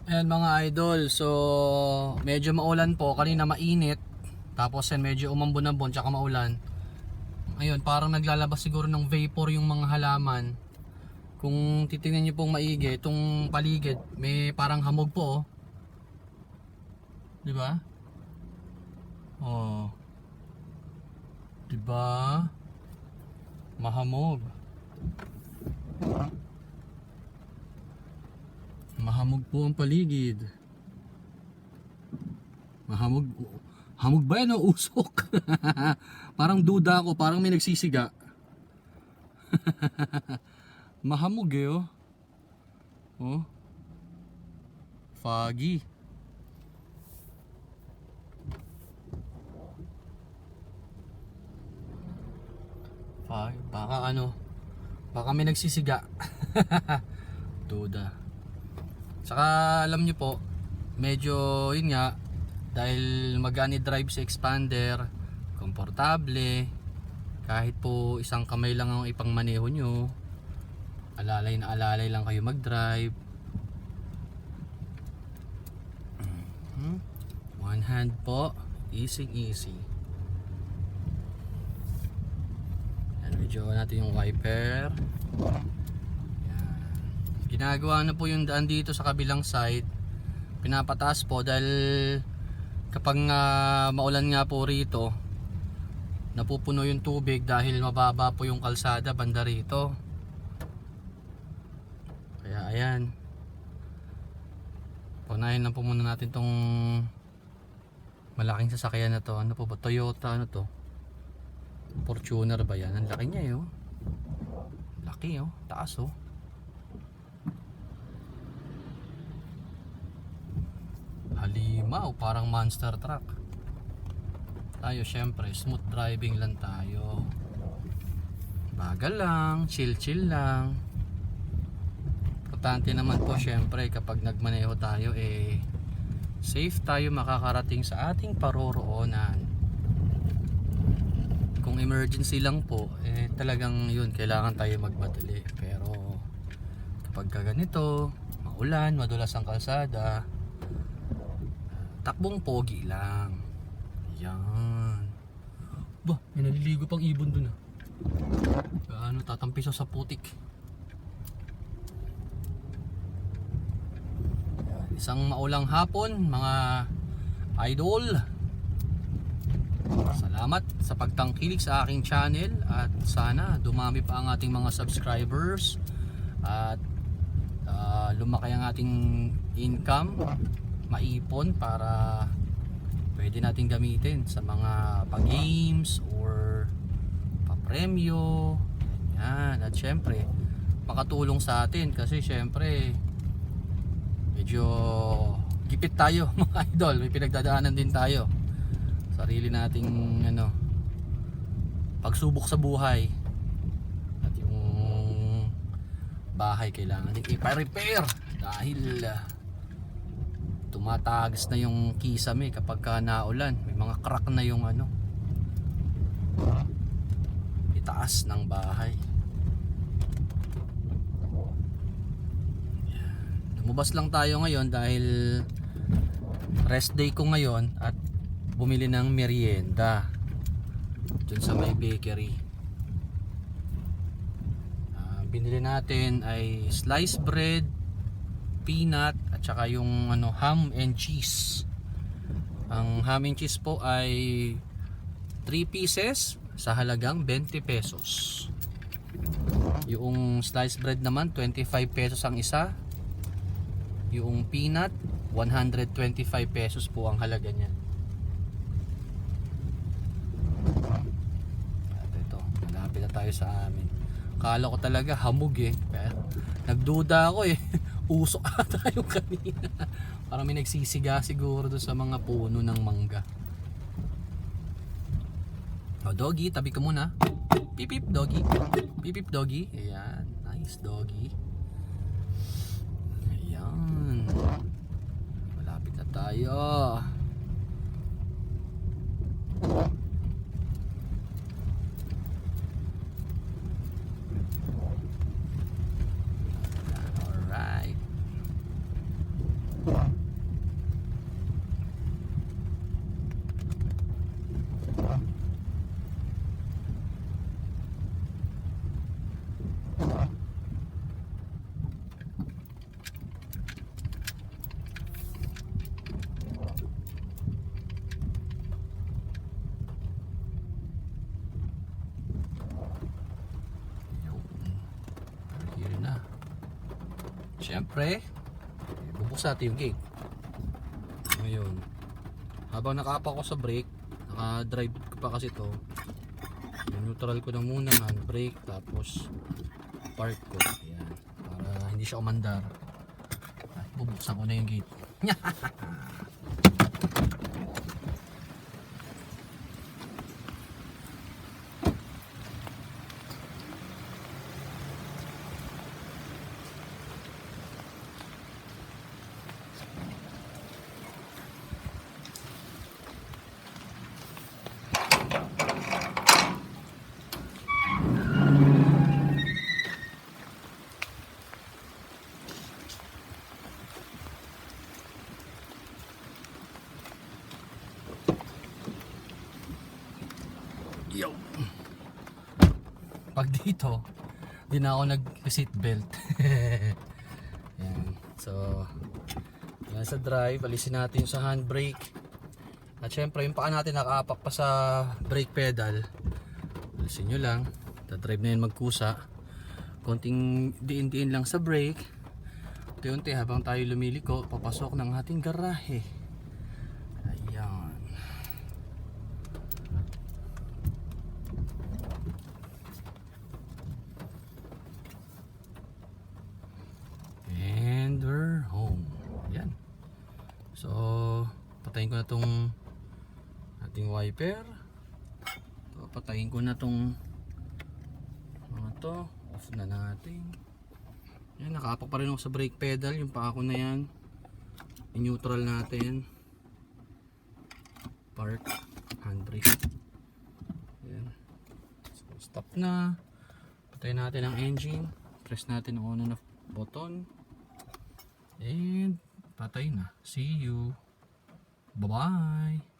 Ayan mga idol, so medyo maulan po, kanina mainit. Tapos yan medyo umambon-ambon tsaka maulan. Ayun, parang naglalabas siguro ng vapor yung mga halaman. Kung titingnan niyo pong maigi, itong paligid, may parang hamog po, oh. 'Di ba? Oh. 'Di ba? Mahamog. Mahamog po ang paligid. Mahamog. Hamog ba yan o usok? Parang duda ako, parang may nagsisiga. Mahamog eh, oh. Oh. Foggy. Baka ano, baka may nagsisiga. Duda. Saka alam nyo po, medyo yun nga, dahil magani drive sa expander, komportable, kahit po isang kamay lang ang ipangmaneho nyo, alalay na alalay lang kayo mag-drive. One hand po, easy easy. Medyo natin yung wiper. Yan. Ginagawa na po yung daan dito sa kabilang side. Pinapataas po dahil kapag maulan nga po rito, napupuno yung tubig dahil mababa po yung kalsada banda rito. Kaya ayan, punahin lang po muna natin tong malaking sasakyan na to. Ano po ba? Toyota ano to? Fortuner ba yan? Ang laki niya yun. Laki oh, taas oh. Halimaw, parang monster truck. Tayo syempre, smooth driving lang tayo. Bagal lang, chill lang. Importante naman po syempre kapag nagmaneho tayo safe tayo makakarating sa ating paroroonan. Kung emergency lang po, talagang yun, kailangan tayo magmadali. Pero kapag ganito, maulan, madulas ang kalsada, takbong pogi lang. Yan. Bah, may naliligo pang ibon dun ah. Gaano, tatampiso sa putik. Isang maulang hapon, mga idol. Salamat sa pagtangkilik sa aking channel at sana dumami pa ang ating mga subscribers at lumaki ang ating income, maipon para pwede natin gamitin sa mga pag-games or pa-premyo. Yan, at syempre makatulong sa atin kasi syempre medyo gipit tayo mga idol, may pinagdadaanan din tayo. Sarili nating ano, pagsubok sa buhay. At yung bahay kailangan din i-repair dahil tumatagas na yung kisame kapag naulan. May mga crack na yung ano, itaas ng bahay. Lumabas lang tayo ngayon dahil rest day ko ngayon at bumili ng merienda dun sa may bakery. Binili natin ay sliced bread, peanut at saka yung ano, ham and cheese. Ang ham and cheese po ay 3 pieces sa halagang 20 pesos. Yung sliced bread naman 25 pesos ang isa. Yung peanut 125 pesos po ang halaga niyan. Na tayo sa amin. Kala ko talaga hamog pero nagduda ako usok ata yung kanina. Parang may nagsisiga siguro doon sa mga puno ng mangga. O doggy, tabi ka muna. Pip pip doggy. Pip pip doggy. Ayan, nice doggy. Ayan. Malapit na tayo. Here na. Siyempre, bubuksan natin yung gate. Ngayon, habang nakapa ko sa brake, naka-drive ko pa kasi to. Neutral ko na muna, handbrake, tapos park ko. Ayan, para hindi siya umandar. At bubuksan ko na yung gate. Yo. Pag dito, di na ako nag-seat belt. Yan. So, yan sa drive, alisin natin sa handbrake. At syempre, yung paa natin nakaapak pa sa brake pedal. Alisin nyo lang. Ta-drive na yun magkusa. Konting diin-diin lang sa brake. Unti-unti habang tayo lumiliko, papasok ng ating garahe. Ayan. And we're home. Ayan. So, patayin ko na tong ating wiper. So, patayin ko na tong mga to. Off na natin. Ayan, nakaapak pa rin ako sa brake pedal. Yung paa ko na yan. I-neutral natin. Park. Handbrake. Ayan. So, stop na. Patayin natin ang engine. Press natin ang on and off button. And patay na. See you. Bye-bye.